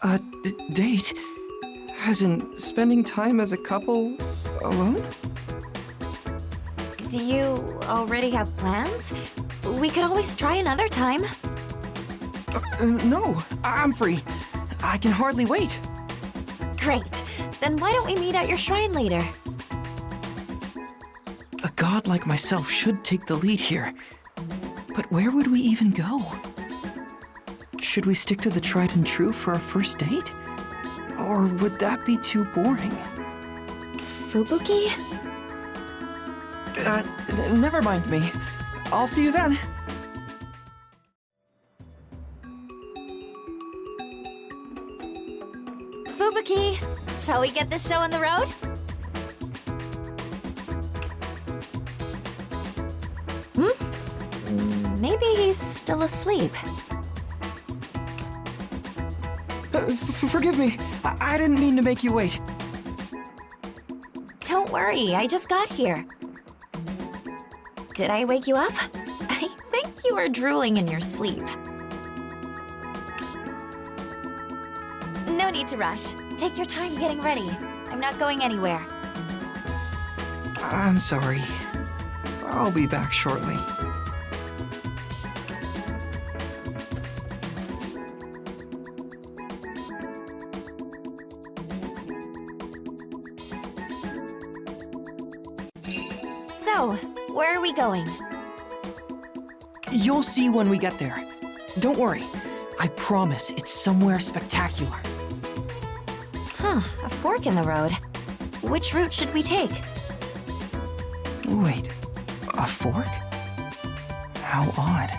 A date? As in spending time as a couple alone? Do you already have plans? We could always try another time. No, I'm free. I can hardly wait. Great. Then why don't we meet at your shrine later? A god like myself should take the lead here. But where would we even go? Should we stick to the tried and true for our first date? Or would that be too boring? Fubuki? Never mind me. I'll see you then. Fubuki, shall we get this show on the road? Maybe he's still asleep. Forgive me. I didn't mean to make you wait. Don't worry, I just got here. Did I wake you up? I think you were drooling in your sleep. No need to rush. Take your time getting ready. I'm not going anywhere. I'm sorry. I'll be back shortly. So, where are we going? You'll see when we get there. Don't worry. I promise it's somewhere spectacular. Huh, a fork in the road. Which route should we take? Wait, a fork? How odd.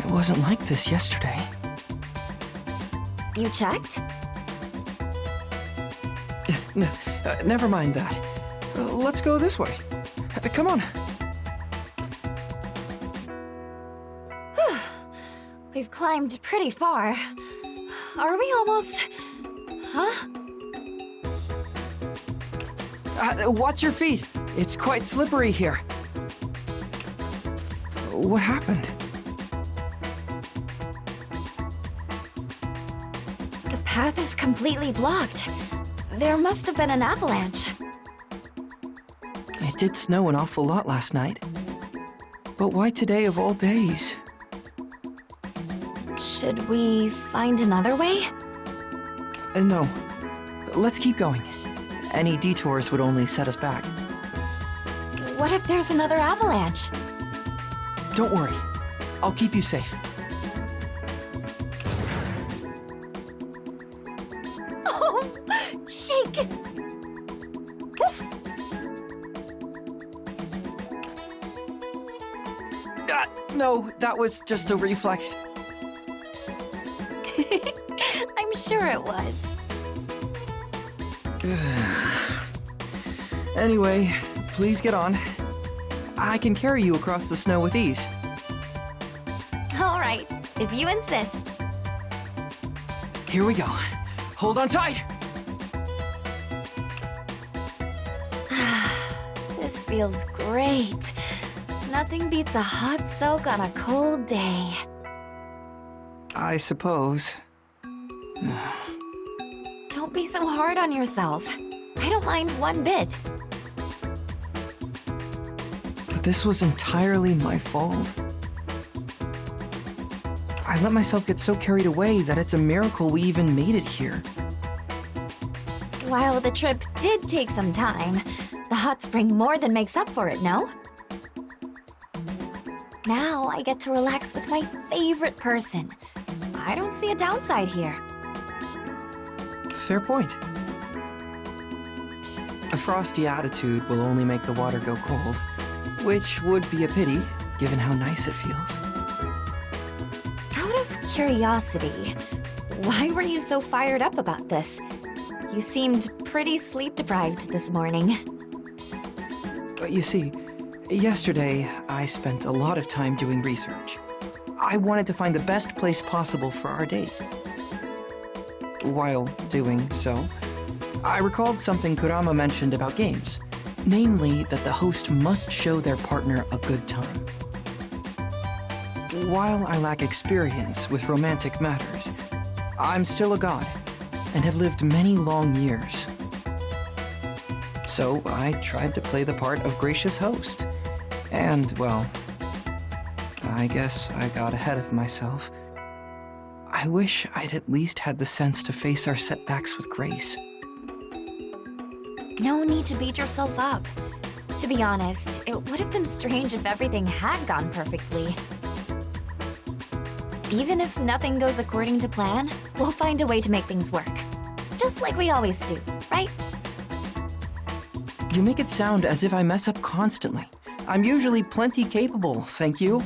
It wasn't like this yesterday. You checked? Never mind that. Let's go this way. Come on. We've climbed pretty far. Are we almost... Huh? Watch your feet. It's quite slippery here. What happened? The path is completely blocked. There must have been an avalanche. It did snow an awful lot last night. But why today of all days? Should we find another way? No. Let's keep going. Any detours would only set us back. What if there's another avalanche? Don't worry. I'll keep you safe. Oh! Shake! No, that was just a reflex. I'm sure it was. Anyway, please get on. I can carry you across the snow with ease. All right, if you insist. Here we go. Hold on tight! This feels great. Nothing beats a hot soak on a cold day. I suppose. Don't be so hard on yourself. I don't mind one bit. But this was entirely my fault. I let myself get so carried away that it's a miracle we even made it here. While the trip did take some time, the hot spring more than makes up for it, no? Now I get to relax with my favorite person. I don't see a downside here. Fair point. A frosty attitude will only make the water go cold, which would be a pity, given how nice it feels. Out of curiosity, why were you so fired up about this? You seemed pretty sleep-deprived this morning. But you see, yesterday I spent a lot of time doing research. I wanted to find the best place possible for our date. While doing so, I recalled something Kurama mentioned about games, namely that the host must show their partner a good time. while I lack experience with romantic matters, I'm still a god and have lived many long years. So I tried to play the part of gracious host. And, well, I guess I got ahead of myself. I wish I'd at least had the sense to face our setbacks with grace. No need to beat yourself up. To be honest, it would have been strange if everything had gone perfectly. Even if nothing goes according to plan, we'll find a way to make things work. Just like we always do, right? You make it sound as if I mess up constantly. I'm usually plenty capable, thank you.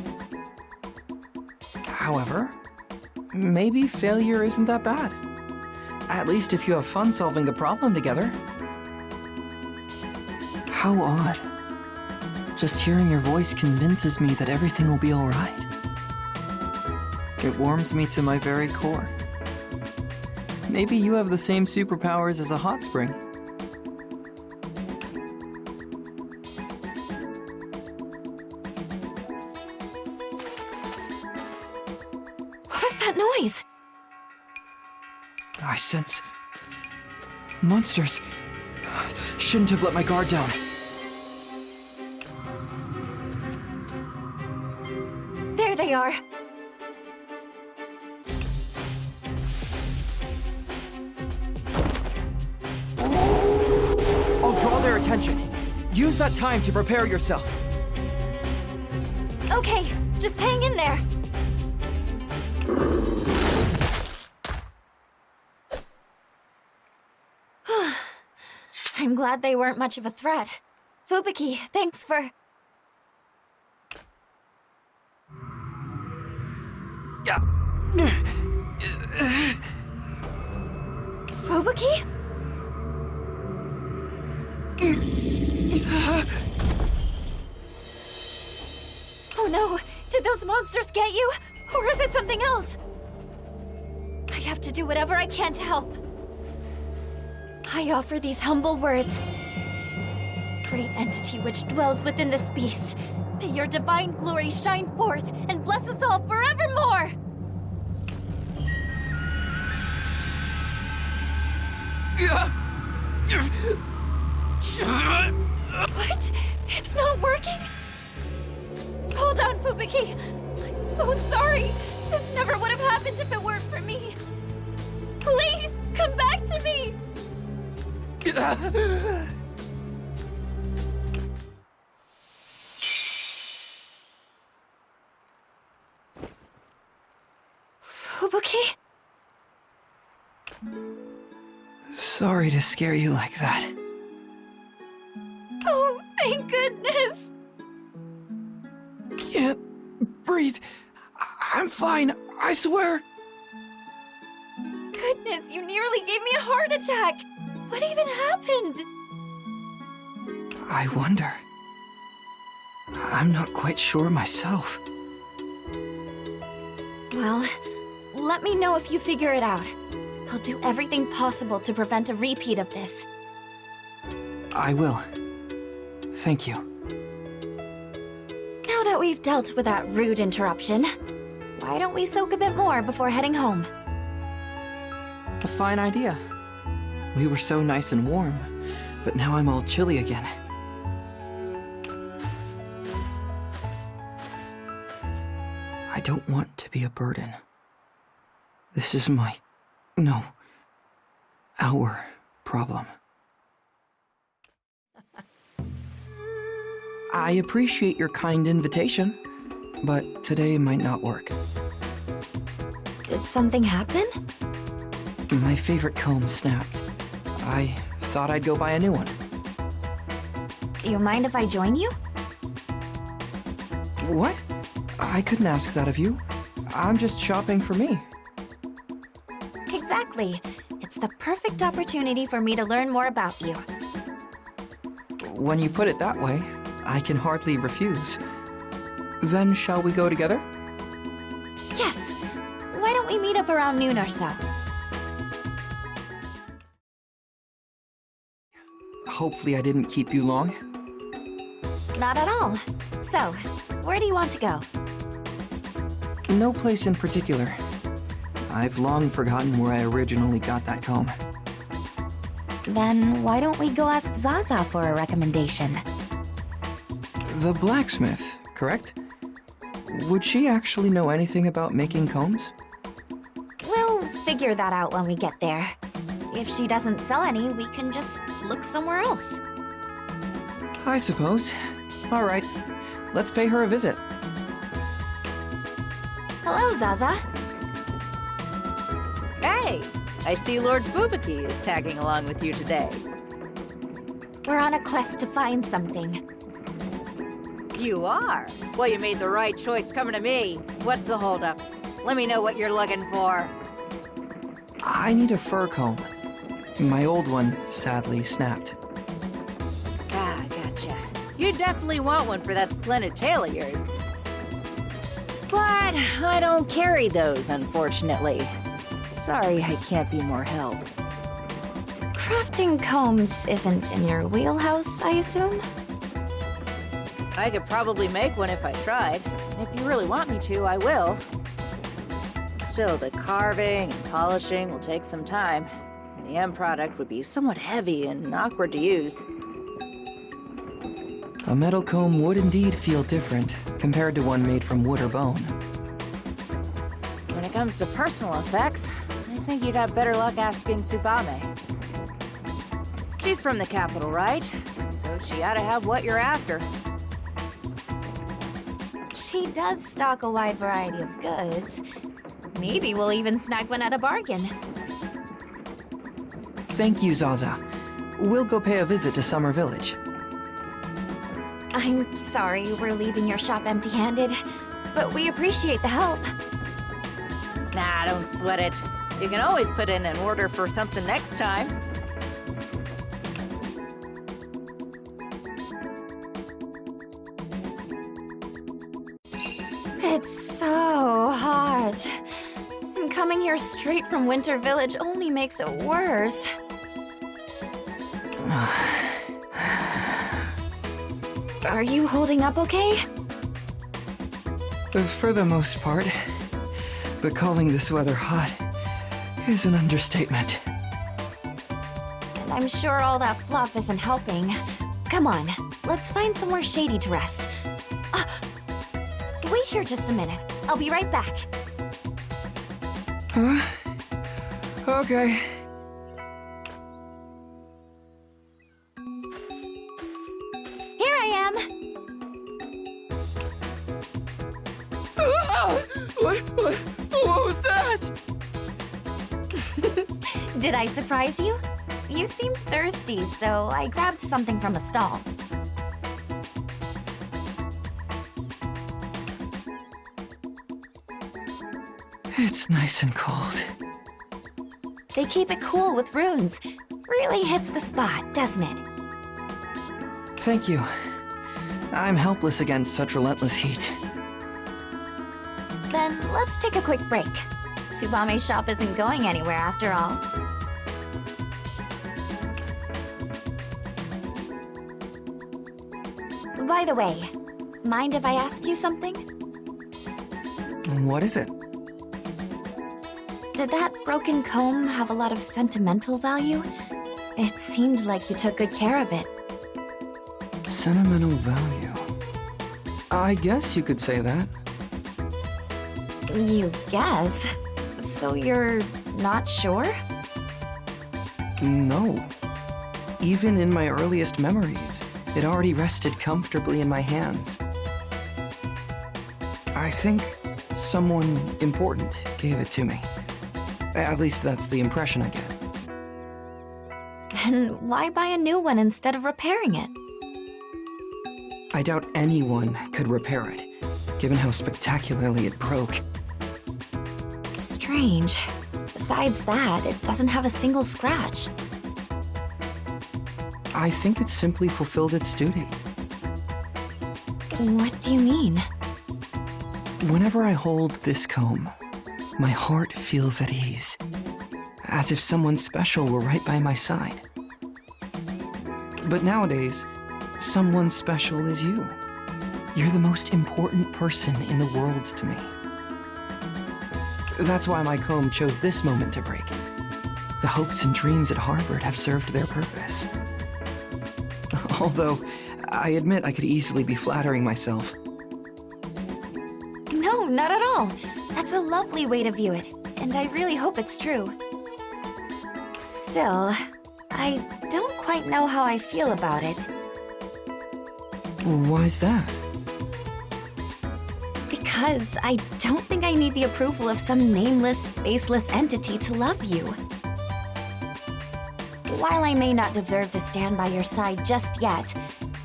However, maybe failure isn't that bad. At least if you have fun solving the problem together. How odd. Just hearing your voice convinces me that everything will be alright. It warms me to my very core. Maybe you have the same superpowers as a hot spring. What was that noise? I sense monsters. Shouldn't have let my guard down. There they are. I'll draw their attention. Use that time to prepare yourself. Okay, just hang in there. I'm glad they weren't much of a threat. Fubuki, thanks for... Yeah. Fubuki? Oh no! Did those monsters get you? Or is it something else? I have to do whatever I can to help. I offer these humble words. Great entity which dwells within this beast, may your divine glory shine forth and bless us all forevermore! What? It's not working? Hold on, Fubuki! I'm so sorry! This never would have happened if it weren't for me! Please, come back to me! Fubuki? Sorry to scare you like that. Oh, thank goodness! Can't breathe. I'm fine, I swear. Goodness, you nearly gave me a heart attack! What even happened? I wonder. I'm not quite sure myself. Well, let me know if you figure it out. I'll do everything possible to prevent a repeat of this. I will. Thank you. Now that we've dealt with that rude interruption, why don't we soak a bit more before heading home? A fine idea. We were so nice and warm, but now I'm all chilly again. I don't want to be a burden. This is our problem. I appreciate your kind invitation, but today might not work. Did something happen? My favorite comb snapped. I thought I'd go buy a new one. Do you mind if I join you? What? I couldn't ask that of you. I'm just shopping for me. Exactly. It's the perfect opportunity for me to learn more about you. When you put it that way, I can hardly refuse. Then shall we go together? Yes. Why don't we meet up around noon or so? Hopefully I didn't keep you long. Not at all. So, where do you want to go? No place in particular. I've long forgotten where I originally got that comb. Then why don't we go ask Zaza for a recommendation? The blacksmith, correct? Would she actually know anything about making combs? We'll figure that out when we get there. If she doesn't sell any, we can just look somewhere else. I suppose. All right, let's pay her a visit. Hello, Zaza. Hey! I see Lord Fubuki is tagging along with you today. We're on a quest to find something. You are? Well, you made the right choice coming to me. What's the holdup? Let me know what you're looking for. I need a fur comb. My old one, sadly, snapped. Ah, gotcha. You definitely want one for that splendid tail of yours. But I don't carry those, unfortunately. Sorry, I can't be more help. Crafting combs isn't in your wheelhouse, I assume? I could probably make one if I tried. If you really want me to, I will. Still, the carving and polishing will take some time, and the end product would be somewhat heavy and awkward to use. A metal comb would indeed feel different compared to one made from wood or bone. When it comes to personal effects, I think you'd have better luck asking Tsubame. She's from the capital, right? So she ought to have what you're after. She does stock a wide variety of goods. Maybe we'll even snag one at a bargain. Thank you, Zaza. We'll go pay a visit to Summer Village. I'm sorry we're leaving your shop empty-handed, but we appreciate the help. Nah, don't sweat it. You can always put in an order for something next time. It's so hot. Coming here straight from Winter Village only makes it worse. Are you holding up okay? For the most part. But calling this weather hot is an understatement. And I'm sure all that fluff isn't helping. Come on, let's find somewhere shady to rest. Wait here just a minute. I'll be right back. Huh? Okay. Here I am. What was that? Did I surprise you? You seemed thirsty, so I grabbed something from a stall. It's nice and cold. They keep it cool with runes. Really hits the spot, doesn't it? Thank you. I'm helpless against such relentless heat. Then let's take a quick break. Tsubame's shop isn't going anywhere after all. By the way, mind if I ask you something? What is it? Did that broken comb have a lot of sentimental value? It seemed like you took good care of it. Sentimental value. I guess you could say that. You guess? So you're not sure? No. Even in my earliest memories, it already rested comfortably in my hands. I think someone important gave it to me. At least that's the impression I get. Then why buy a new one instead of repairing it? I doubt anyone could repair it, given how spectacularly it broke. Strange. Besides that, it doesn't have a single scratch. I think it simply fulfilled its duty. What do you mean? Whenever I hold this comb, my heart feels at ease, as if someone special were right by my side. But nowadays, someone special is you. You're the most important person in the world to me. That's why my comb chose this moment to break. The hopes and dreams it harbored have served their purpose. Although, I admit I could easily be flattering myself. No, not at all. That's a lovely way to view it, and I really hope it's true. Still, I don't quite know how I feel about it. Why's that? Because I don't think I need the approval of some nameless, faceless entity to love you. While I may not deserve to stand by your side just yet,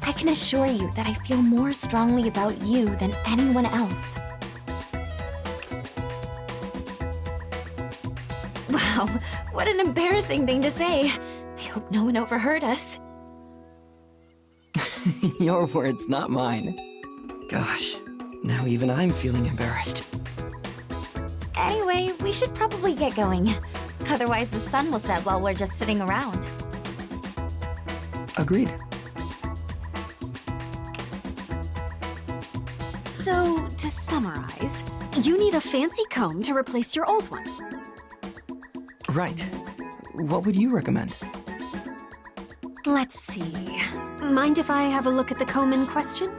I can assure you that I feel more strongly about you than anyone else. Wow, what an embarrassing thing to say. I hope no one overheard us. Your words, not mine. Gosh, now even I'm feeling embarrassed. Anyway, we should probably get going. Otherwise, the sun will set while we're just sitting around. Agreed. So, to summarize, you need a fancy comb to replace your old one. Right. What would you recommend? Let's see. Mind if I have a look at the comb in question?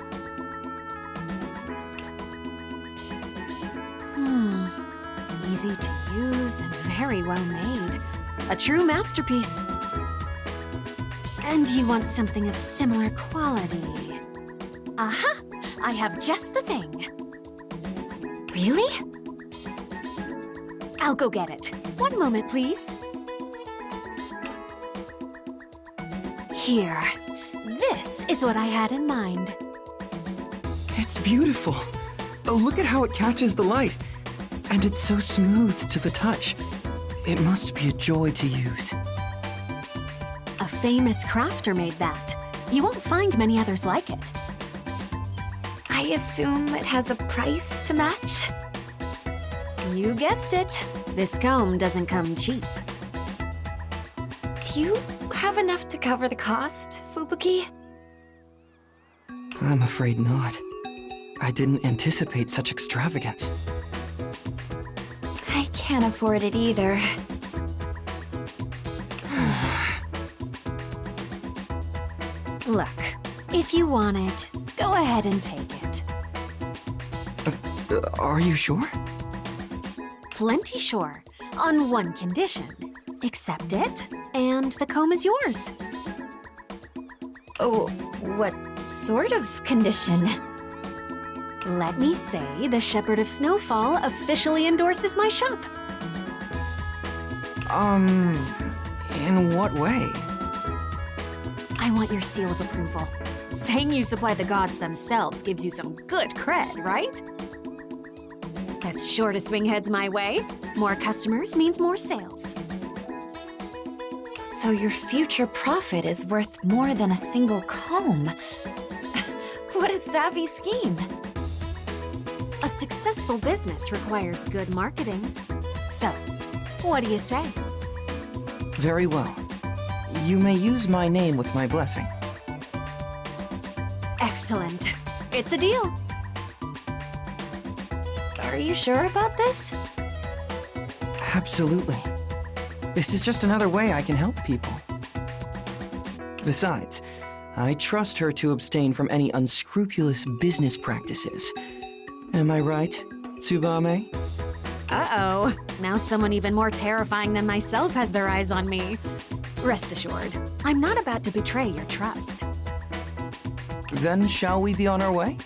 Easy to use and very well made. A true masterpiece. And you want something of similar quality. Aha! I have just the thing. Really? I'll go get it. One moment, please. Here. This is what I had in mind. It's beautiful. Oh, look at how it catches the light. And it's so smooth to the touch. It must be a joy to use. A famous crafter made that. You won't find many others like it. I assume it has a price to match? You guessed it. This comb doesn't come cheap. Do you have enough to cover the cost, Fubuki? I'm afraid not. I didn't anticipate such extravagance. I can't afford it either. Look, if you want it, go ahead and take it. Are you sure? Plenty sure. On one condition. Accept it, and the comb is yours. Oh, what sort of condition? Let me say the Shepherd of Snowfall officially endorses my shop. In what way? I want your seal of approval. Saying you supply the gods themselves gives you some good cred, right? That's sure to swing heads my way. More customers means more sales. So your future profit is worth more than a single comb. What a savvy scheme. A successful business requires good marketing. So, what do you say? Very well. You may use my name with my blessing. Excellent. It's a deal. Are you sure about this? Absolutely. This is just another way I can help people. Besides, I trust her to abstain from any unscrupulous business practices. Am I right, Tsubame? Uh-oh. Now someone even more terrifying than myself has their eyes on me. Rest assured, I'm not about to betray your trust. Then shall we be on our way?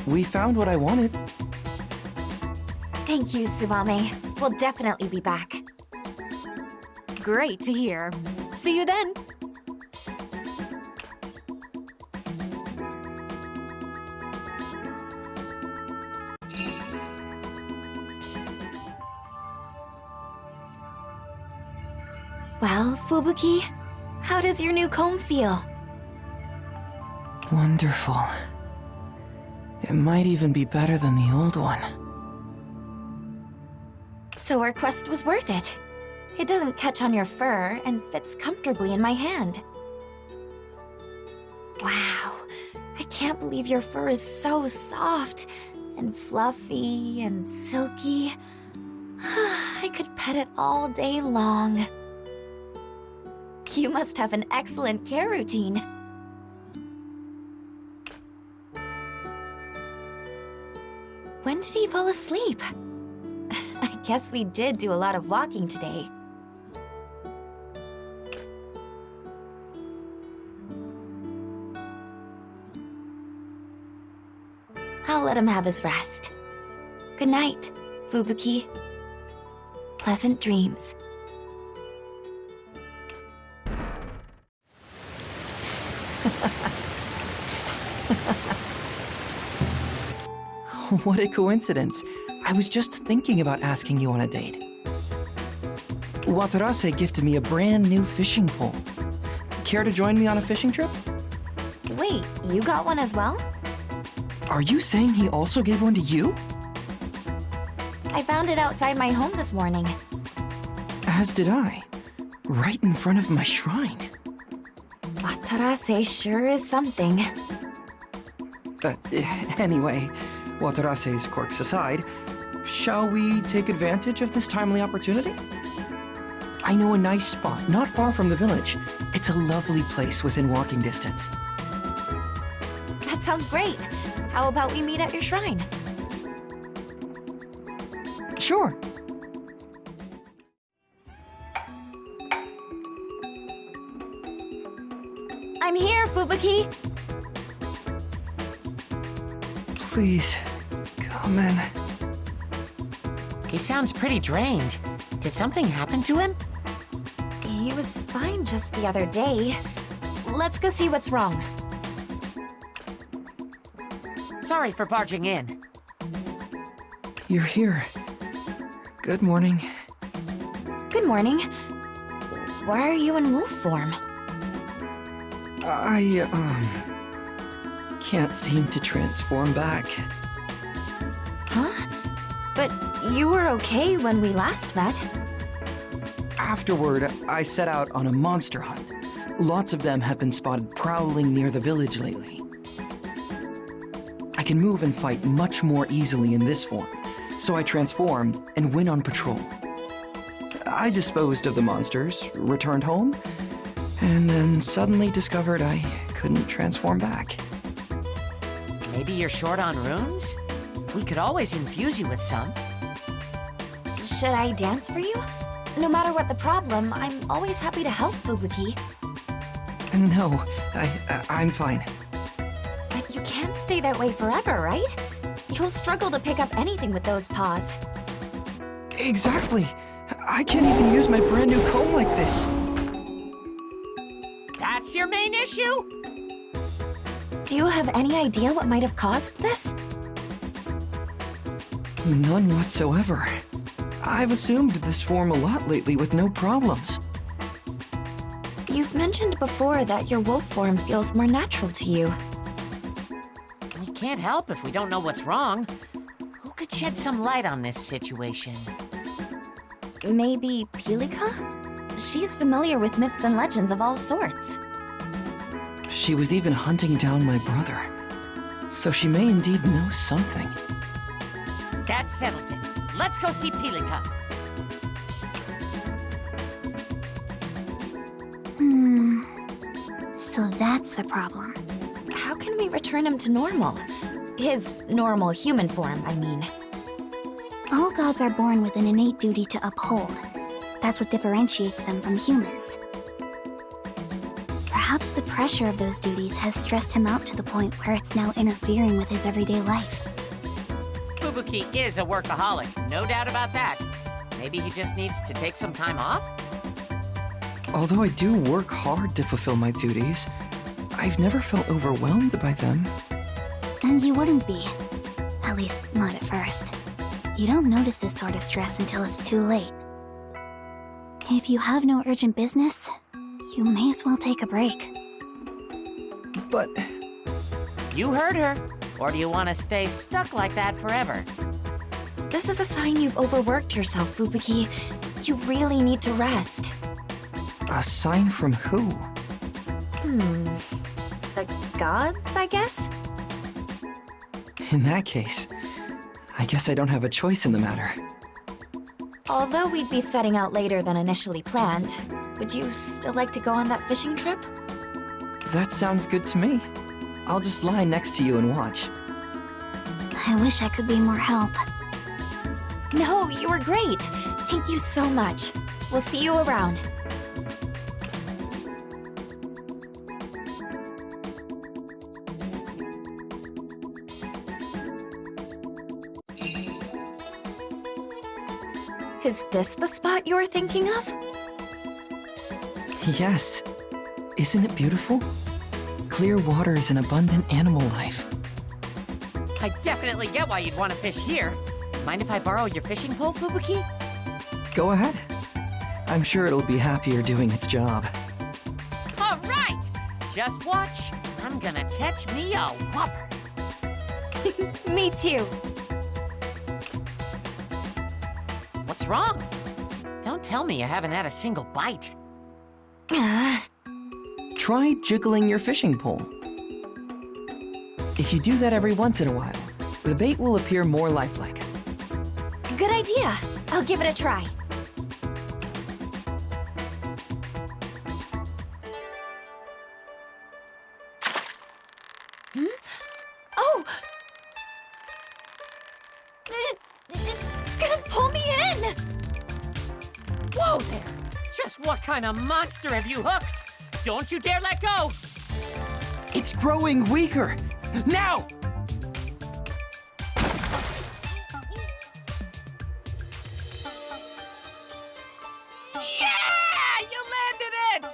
We found what I wanted. Thank you, Tsubame. We'll definitely be back. Great to hear. See you then. Well, Fubuki, how does your new comb feel? Wonderful. It might even be better than the old one. So our quest was worth it. It doesn't catch on your fur and fits comfortably in my hand. Wow, I can't believe your fur is so soft and fluffy and silky. I could pet it all day long. You must have an excellent care routine. When did he fall asleep? I guess we did do a lot of walking today. I'll let him have his rest. Good night, Fubuki. Pleasant dreams. What a coincidence. I was just thinking about asking you on a date. Watarase gifted me a brand new fishing pole. Care to join me on a fishing trip? Wait, you got one as well? Are you saying he also gave one to you? I found it outside my home this morning. As did I. Right in front of my shrine. Watarase sure is something. Anyway, Watarase's quirks aside, shall we take advantage of this timely opportunity? I know a nice spot not far from the village. It's a lovely place within walking distance. That sounds great. How about we meet at your shrine? Sure. I'm here, Fubuki. Please, come in. He sounds pretty drained. Did something happen to him? He was fine just the other day. Let's go see what's wrong. Sorry for barging in. You're here. Good morning. Good morning. Why are you in wolf form? I, can't seem to transform back. Huh? But you were okay when we last met. Afterward, I set out on a monster hunt. Lots of them have been spotted prowling near the village lately. I can move and fight much more easily in this form, so I transformed and went on patrol. I disposed of the monsters, returned home, and then suddenly discovered I couldn't transform back. Maybe you're short on runes? We could always infuse you with some. Should I dance for you? No matter what the problem, I'm always happy to help, Fubuki. No, I'm fine. But you can't stay that way forever, right? You'll struggle to pick up anything with those paws. Exactly. I can't even use my brand new comb like this. That's your main issue? Do you have any idea what might have caused this? None whatsoever. I've assumed this form a lot lately with no problems. You've mentioned before that your wolf form feels more natural to you. We can't help if we don't know what's wrong. Who could shed some light on this situation? Maybe Pilika? She's familiar with myths and legends of all sorts. She was even hunting down my brother. So she may indeed know something. That settles it. Let's go see Pilika. So that's the problem. How can we return him to normal? His normal human form, I mean. All gods are born with an innate duty to uphold. That's what differentiates them from humans. Perhaps the pressure of those duties has stressed him out to the point where it's now interfering with his everyday life. Fubuki is a workaholic, no doubt about that. Maybe he just needs to take some time off? Although I do work hard to fulfill my duties, I've never felt overwhelmed by them. And you wouldn't be. At least, not at first. You don't notice this sort of stress until it's too late. If you have no urgent business, you may as well take a break. But You heard her. Or do you want to stay stuck like that forever? This is a sign you've overworked yourself, Fubuki. You really need to rest. a sign from who? The gods, I guess? In that case, I guess I don't have a choice in the matter. Although we'd be setting out later than initially planned, would you still like to go on that fishing trip? That sounds good to me. I'll just lie next to you and watch. I wish I could be more help. No, you were great. Thank you so much. We'll see you around. Is this the spot you were thinking of? Yes. Isn't it beautiful? Clear waters and abundant animal life. I definitely get why you'd want to fish here. Mind if I borrow your fishing pole, Fubuki? Go ahead. I'm sure it'll be happier doing its job. All right! Just watch. I'm gonna catch me a whopper. Me too. What's wrong? Don't tell me you haven't had a single bite. Try jiggling your fishing pole. If you do that every once in a while, the bait will appear more lifelike. Good idea. I'll give it a try. Oh! It's gonna pull me in! Whoa there! Just what kind of monster have you hooked? Don't you dare let go! It's growing weaker! Now! Yeah! You landed it!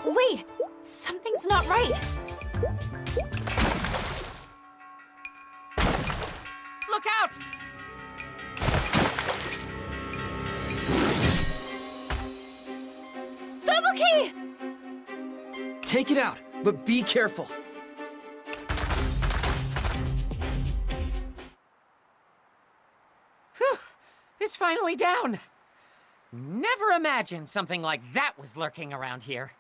Wait! Something's not right. Look out! Fubuki! Take it out, but be careful. Whew! It's finally down. Never imagined something like that was lurking around here.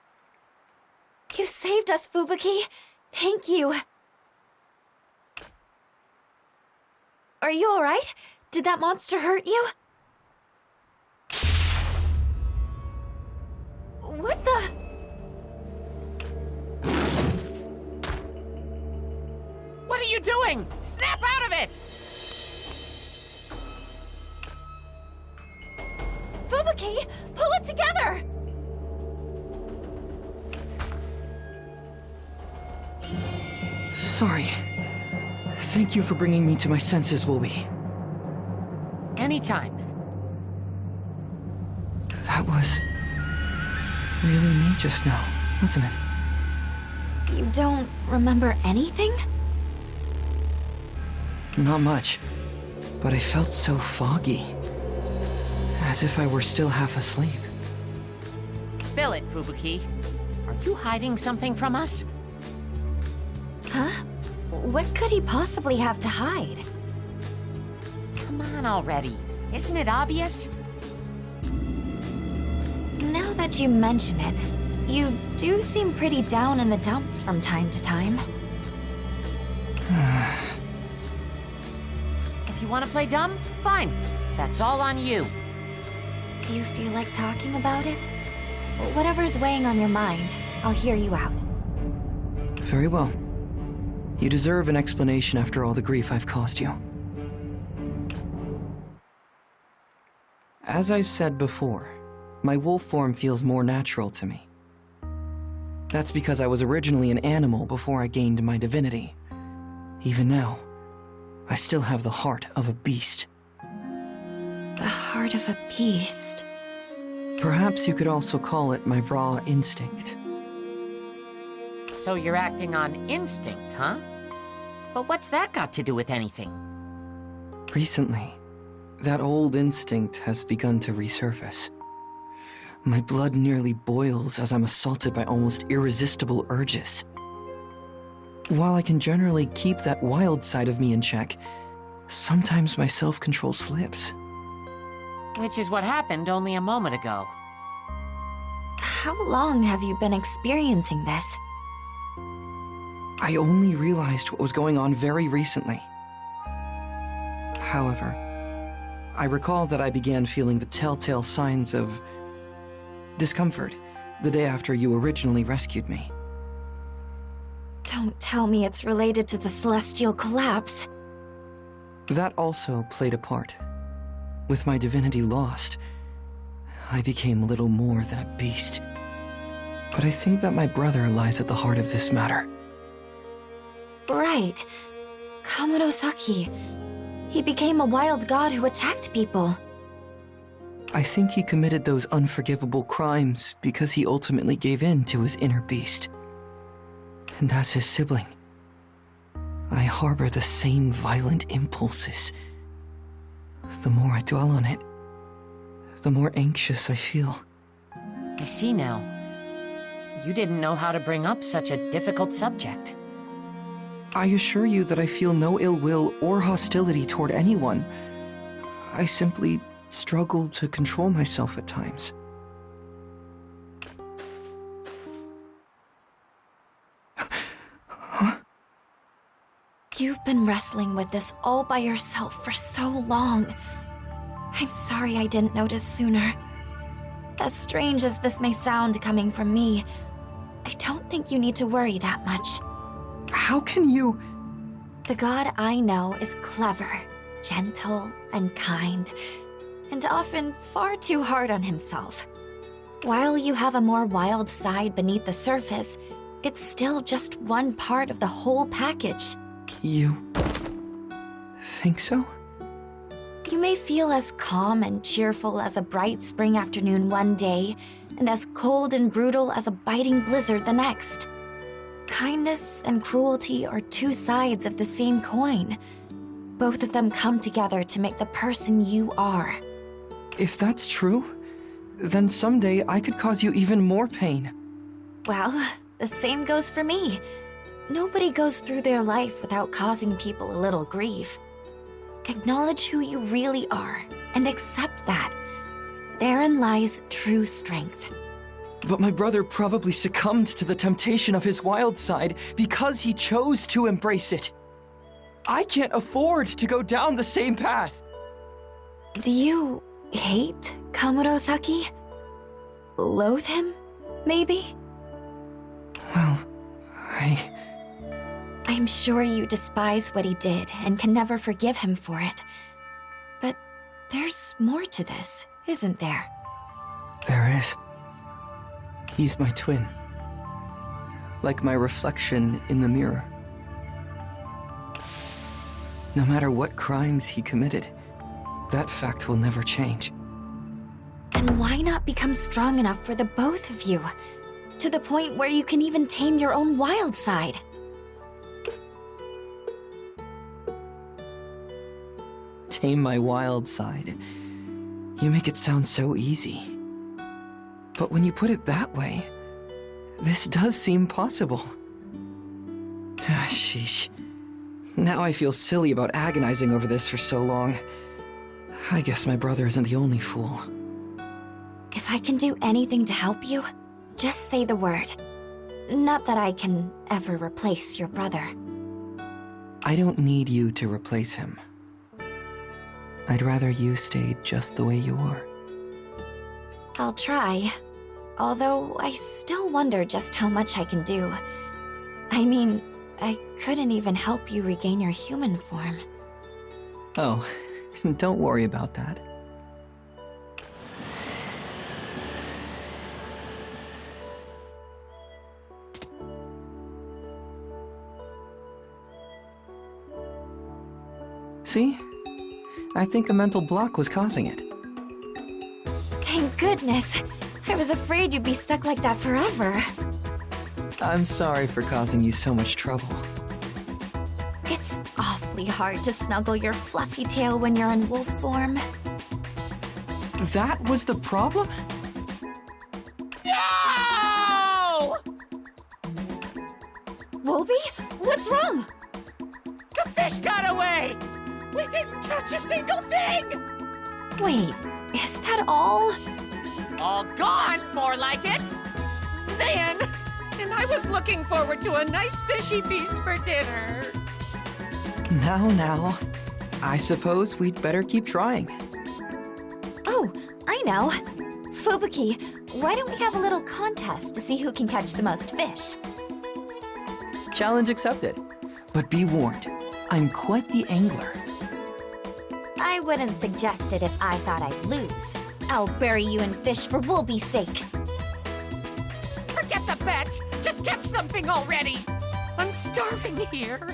You saved us, Fubuki. Thank you. Are you alright? Did that monster hurt you? What the? What are you doing? Snap out of it! Fubuki, pull it together! Sorry. Thank you for bringing me to my senses, Wooby. Anytime. That was really me just now, wasn't it? You don't remember anything? Not much, but I felt so foggy. As if I were still half asleep. Spill it, Fubuki. Are you hiding something from us? Huh? What could he possibly have to hide? Come on already. Isn't it obvious? Now that you mention it, you do seem pretty down in the dumps from time to time. If you want to play dumb, fine. That's all on you. Do you feel like talking about it? Whatever's weighing on your mind, I'll hear you out. Very well. You deserve an explanation after all the grief I've caused you. As I've said before, my wolf form feels more natural to me. That's because I was originally an animal before I gained my divinity. Even now, I still have the heart of a beast. The heart of a beast. Perhaps you could also call it my raw instinct. So you're acting on instinct, huh? But what's that got to do with anything? Recently, that old instinct has begun to resurface. My blood nearly boils as I'm assaulted by almost irresistible urges. While I can generally keep that wild side of me in check, sometimes my self-control slips. Which is what happened only a moment ago. How long have you been experiencing this? I only realized what was going on very recently. However, I recall that I began feeling the telltale signs of discomfort the day after you originally rescued me. Don't tell me it's related to the celestial collapse. That also played a part. With my divinity lost, I became little more than a beast. But I think that my brother lies at the heart of this matter. Right. Kamurosaki. He became a wild god who attacked people. I think he committed those unforgivable crimes because he ultimately gave in to his inner beast. And as his sibling, I harbor the same violent impulses. The more I dwell on it, the more anxious I feel. I see now. You didn't know how to bring up such a difficult subject. I assure you that I feel no ill will or hostility toward anyone. I simply struggle to control myself at times. You've been wrestling with this all by yourself for so long. I'm sorry I didn't notice sooner. As strange as this may sound coming from me, I don't think you need to worry that much. How can you... The god I know is clever, gentle, and kind, and often far too hard on himself. While you have a more wild side beneath the surface, it's still just one part of the whole package. You... think so? You may feel as calm and cheerful as a bright spring afternoon one day, and as cold and brutal as a biting blizzard the next. Kindness and cruelty are two sides of the same coin. Both of them come together to make the person you are. If that's true, then someday I could cause you even more pain. Well, the same goes for me. Nobody goes through their life without causing people a little grief. Acknowledge who you really are, and accept that. Therein lies true strength. But my brother probably succumbed to the temptation of his wild side because he chose to embrace it. I can't afford to go down the same path. Do you hate Kamurosaki? Loathe him, maybe? Well, I'm sure you despise what he did and can never forgive him for it. But there's more to this, isn't there? There is. He's my twin. Like my reflection in the mirror. No matter what crimes he committed, that fact will never change. And why not become strong enough for the both of you? To the point where you can even tame your own wild side. Tame my wild side. You make it sound so easy. But when you put it that way, this does seem possible. Sheesh. Now I feel silly about agonizing over this for so long. I guess my brother isn't the only fool. If I can do anything to help you, just say the word. Not that I can ever replace your brother. I don't need you to replace him. I'd rather you stayed just the way you are. I'll try. Although I still wonder just how much I can do. I mean, I couldn't even help you regain your human form. Oh, don't worry about that. See? I think a mental block was causing it. Thank goodness. I was afraid you'd be stuck like that forever. I'm sorry for causing you so much trouble. It's awfully hard to snuggle your fluffy tail when you're in wolf form. That was the problem? No! Wolvie? What's wrong? The fish got away! We didn't catch a single thing! Wait, is that all? All gone, more like it! Man! And I was looking forward to a nice fishy feast for dinner. Now. I suppose we'd better keep trying. I know. Fubuki, why don't we have a little contest to see who can catch the most fish? Challenge accepted. But be warned, I'm quite the angler. I wouldn't suggest it if I thought I'd lose. I'll bury you in fish for Woolby's sake. Forget the bet! Just catch something already! I'm starving here.